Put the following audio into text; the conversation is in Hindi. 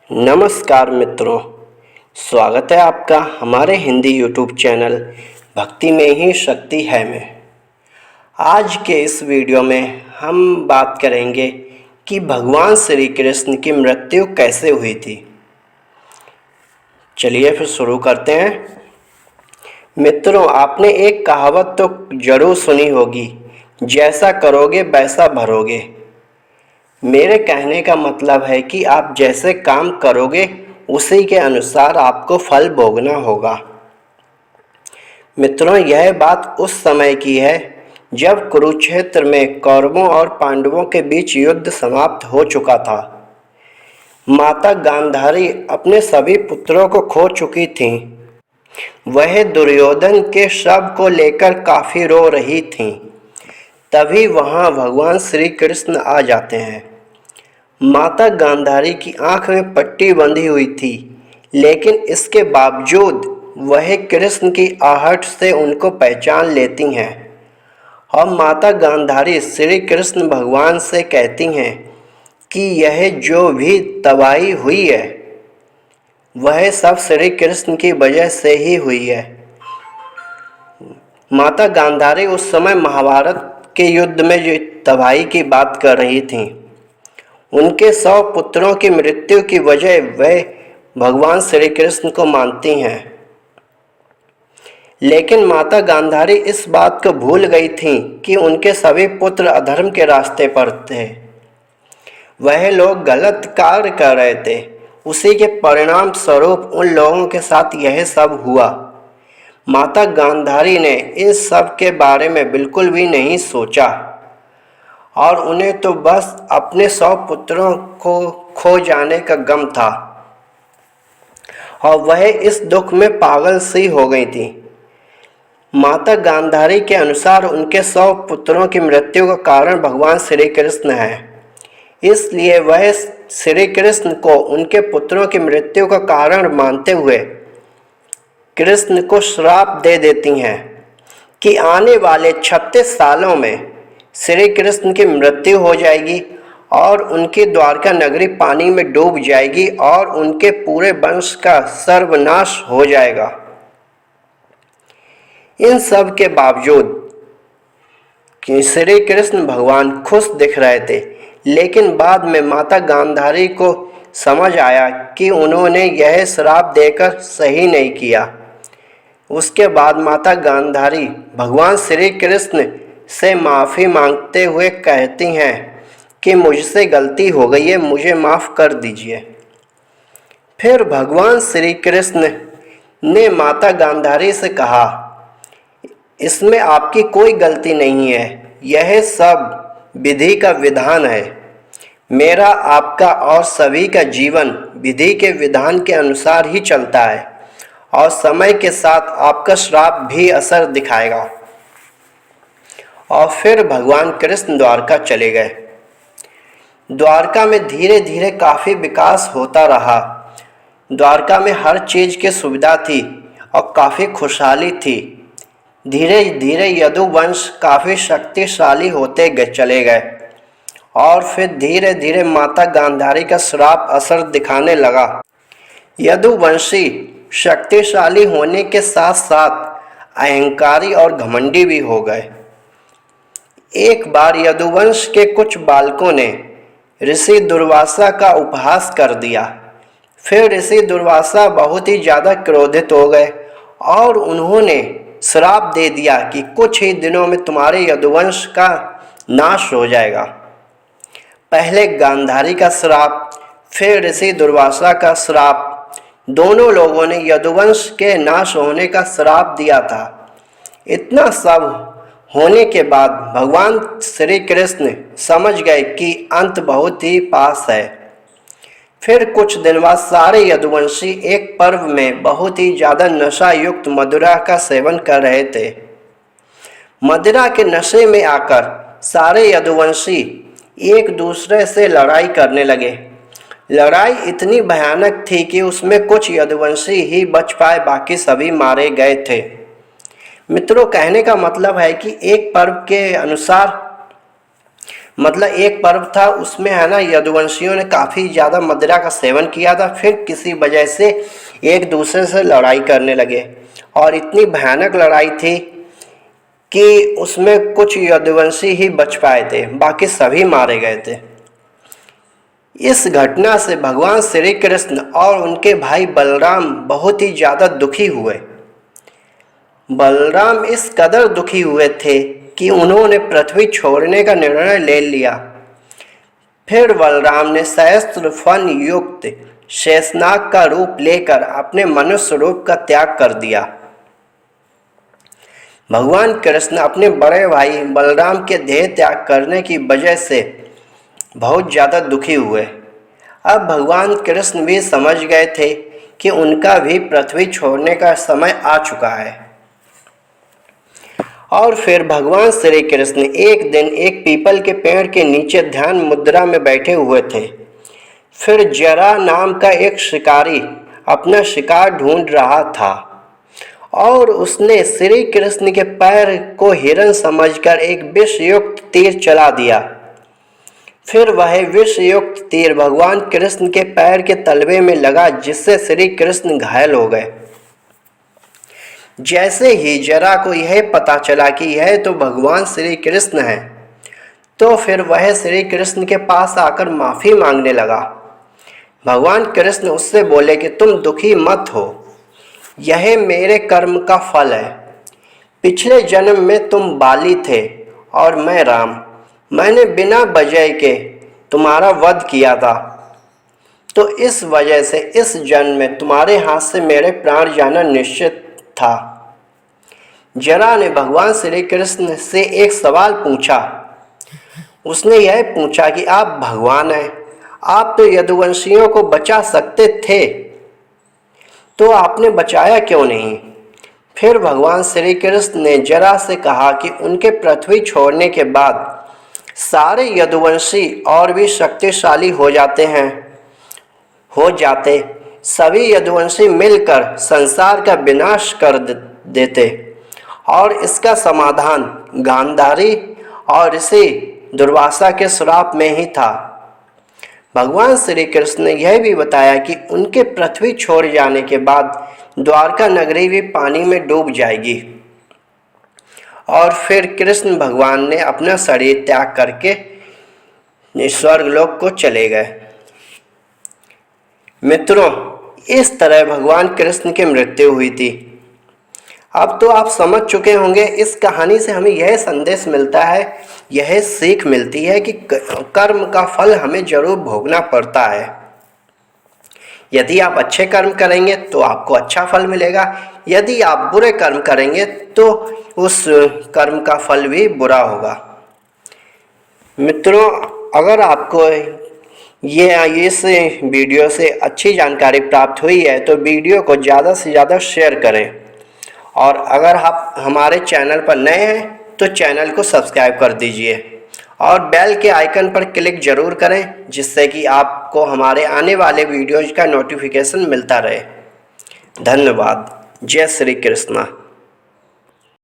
नमस्कार मित्रों, स्वागत है आपका हमारे हिंदी यूट्यूब चैनल भक्ति में ही शक्ति है में। आज के इस वीडियो में हम बात करेंगे कि भगवान श्री कृष्ण की मृत्यु कैसे हुई थी। चलिए फिर शुरू करते हैं। मित्रों, आपने एक कहावत तो जरूर सुनी होगी, जैसा करोगे वैसा भरोगे। मेरे कहने का मतलब है कि आप जैसे काम करोगे उसी के अनुसार आपको फल भोगना होगा। मित्रों, यह बात उस समय की है जब कुरुक्षेत्र में कौरवों और पांडवों के बीच युद्ध समाप्त हो चुका था। माता गांधारी अपने सभी पुत्रों को खो चुकी थीं। वह दुर्योधन के शव को लेकर काफी रो रही थीं। तभी वहां भगवान श्री कृष्ण आ जाते हैं। माता गांधारी की आंख में पट्टी बंधी हुई थी, लेकिन इसके बावजूद वह कृष्ण की आहट से उनको पहचान लेती हैं और माता गांधारी श्री कृष्ण भगवान से कहती हैं कि यह जो भी तबाही हुई है वह सब श्री कृष्ण की वजह से ही हुई है। माता गांधारी उस समय महाभारत के युद्ध में जो तबाही की बात कर रही थीं। उनके 100 पुत्रों की मृत्यु की वजह वह भगवान श्री कृष्ण को मानती हैं। लेकिन माता गांधारी इस बात को भूल गई थीं कि उनके सभी पुत्र अधर्म के रास्ते पर थे। वह लोग गलत कार्य कर रहे थे। उसी के परिणाम स्वरूप उन लोगों के साथ यह सब हुआ। माता गांधारी ने इन सब के बारे में बिल्कुल भी नहीं सोचा और उन्हें तो बस अपने 100 पुत्रों को खो जाने का गम था और वह इस दुख में पागल सी हो गई थी। माता गांधारी के अनुसार उनके 100 पुत्रों की मृत्यु का कारण भगवान श्री कृष्ण है। इसलिए वह श्री कृष्ण को उनके पुत्रों की मृत्यु का कारण मानते हुए कृष्ण को श्राप दे देती हैं कि आने वाले 36 सालों में श्री कृष्ण की मृत्यु हो जाएगी और उनकी द्वारका नगरी पानी में डूब जाएगी और उनके पूरे वंश का सर्वनाश हो जाएगा। इन सब के बावजूद कि श्री कृष्ण भगवान खुश दिख रहे थे, लेकिन बाद में माता गांधारी को समझ आया कि उन्होंने यह श्राप देकर सही नहीं किया। उसके बाद माता गांधारी भगवान श्री कृष्ण से माफ़ी मांगते हुए कहती हैं कि मुझसे गलती हो गई है, मुझे माफ़ कर दीजिए। फिर भगवान श्री कृष्ण ने माता गांधारी से कहा, इसमें आपकी कोई गलती नहीं है, यह सब विधि का विधान है। मेरा, आपका और सभी का जीवन विधि के विधान के अनुसार ही चलता है और समय के साथ आपका श्राप भी असर दिखाएगा। और फिर भगवान कृष्ण द्वारका चले गए। द्वारका में धीरे धीरे काफ़ी विकास होता रहा। द्वारका में हर चीज़ की सुविधा थी और काफ़ी खुशहाली थी। धीरे धीरे यदुवंश काफ़ी शक्तिशाली होते चले गए और फिर धीरे धीरे माता गांधारी का श्राप असर दिखाने लगा। यदुवंशी शक्तिशाली होने के साथ साथ अहंकारी और घमंडी भी हो गए। एक बार यदुवंश के कुछ बालकों ने ऋषि दुर्वासा का उपहास कर दिया। फिर ऋषि दुर्वासा बहुत ही ज़्यादा क्रोधित हो गए और उन्होंने श्राप दे दिया कि कुछ ही दिनों में तुम्हारे यदुवंश का नाश हो जाएगा। पहले गांधारी का श्राप, फिर ऋषि दुर्वासा का श्राप, दोनों लोगों ने यदुवंश के नाश होने का श्राप दिया था। इतना सब होने के बाद भगवान श्री कृष्ण समझ गए कि अंत बहुत ही पास है। फिर कुछ दिन बाद सारे यदुवंशी एक पर्व में बहुत ही ज़्यादा नशा युक्त मदिरा का सेवन कर रहे थे। मदिरा के नशे में आकर सारे यदुवंशी एक दूसरे से लड़ाई करने लगे। लड़ाई इतनी भयानक थी कि उसमें कुछ यदुवंशी ही बच पाए, बाकी सभी मारे गए थे। मित्रों, कहने का मतलब है कि एक पर्व के अनुसार मतलब एक पर्व था, उसमें है ना यदुवंशियों ने काफ़ी ज़्यादा मदिरा का सेवन किया था, फिर किसी वजह से एक दूसरे से लड़ाई करने लगे और इतनी भयानक लड़ाई थी कि उसमें कुछ यदुवंशी ही बच पाए थे, बाकी सभी मारे गए थे। इस घटना से भगवान श्री कृष्ण और उनके भाई बलराम बहुत ही ज़्यादा दुखी हुए। बलराम इस कदर दुखी हुए थे कि उन्होंने पृथ्वी छोड़ने का निर्णय ले लिया। फिर बलराम ने सहस्त्र फन युक्त शेषनाग का रूप लेकर अपने मनुष्य रूप का त्याग कर दिया। भगवान कृष्ण अपने बड़े भाई बलराम के देह त्याग करने की वजह से बहुत ज़्यादा दुखी हुए। अब भगवान कृष्ण भी समझ गए थे कि उनका भी पृथ्वी छोड़ने का समय आ चुका है। और फिर भगवान श्री कृष्ण एक दिन एक पीपल के पेड़ के नीचे ध्यान मुद्रा में बैठे हुए थे। फिर जरा नाम का एक शिकारी अपना शिकार ढूंढ रहा था और उसने श्री कृष्ण के पैर को हिरण समझकर एक विषयुक्त तीर चला दिया। फिर वह विषयुक्त तीर भगवान कृष्ण के पैर के तलवे में लगा, जिससे श्री कृष्ण घायल हो गए। जैसे ही जरा को यह पता चला कि यह तो भगवान श्री कृष्ण है, तो फिर वह श्री कृष्ण के पास आकर माफ़ी मांगने लगा। भगवान कृष्ण उससे बोले कि तुम दुखी मत हो, यह मेरे कर्म का फल है। पिछले जन्म में तुम बाली थे और मैं राम। मैंने बिना वजह के तुम्हारा वध किया था, तो इस वजह से इस जन्म में तुम्हारे हाथ से मेरे प्राण जाना निश्चित था। जरा ने भगवान श्री कृष्ण से एक सवाल पूछा। उसने यह पूछा कि आप भगवान हैं, आप तो यदुवंशियों को बचा सकते थे, तो आपने बचाया क्यों नहीं? फिर भगवान श्री कृष्ण ने जरा से कहा कि उनके पृथ्वी छोड़ने के बाद सारे यदुवंशी और भी शक्तिशाली हो जाते, सभी यदुवंशी मिलकर संसार का विनाश कर देते और इसका समाधान गांधारी और ऋषि दुर्वासा के श्राप में ही था। भगवान श्री कृष्ण ने यह भी बताया कि उनके पृथ्वी छोड़ जाने के बाद द्वारका नगरी भी पानी में डूब जाएगी और फिर कृष्ण भगवान ने अपना शरीर त्याग करके स्वर्गलोक को चले गए। मित्रों, इस तरह भगवान कृष्ण की मृत्यु हुई थी। अब तो आप समझ चुके होंगे, इस कहानी से हमें यह संदेश मिलता है, यह सीख मिलती है कि कर्म का फल हमें जरूर भोगना पड़ता है। यदि आप अच्छे कर्म करेंगे तो आपको अच्छा फल मिलेगा, यदि आप बुरे कर्म करेंगे तो उस कर्म का फल भी बुरा होगा। मित्रों, अगर आपको इस वीडियो से अच्छी जानकारी प्राप्त हुई है तो वीडियो को ज़्यादा से ज़्यादा शेयर करें और अगर आप हमारे चैनल पर नए हैं तो चैनल को सब्सक्राइब कर दीजिए और बेल के आइकन पर क्लिक ज़रूर करें, जिससे कि आपको हमारे आने वाले वीडियोज़ का नोटिफिकेशन मिलता रहे। धन्यवाद। जय श्री कृष्ण।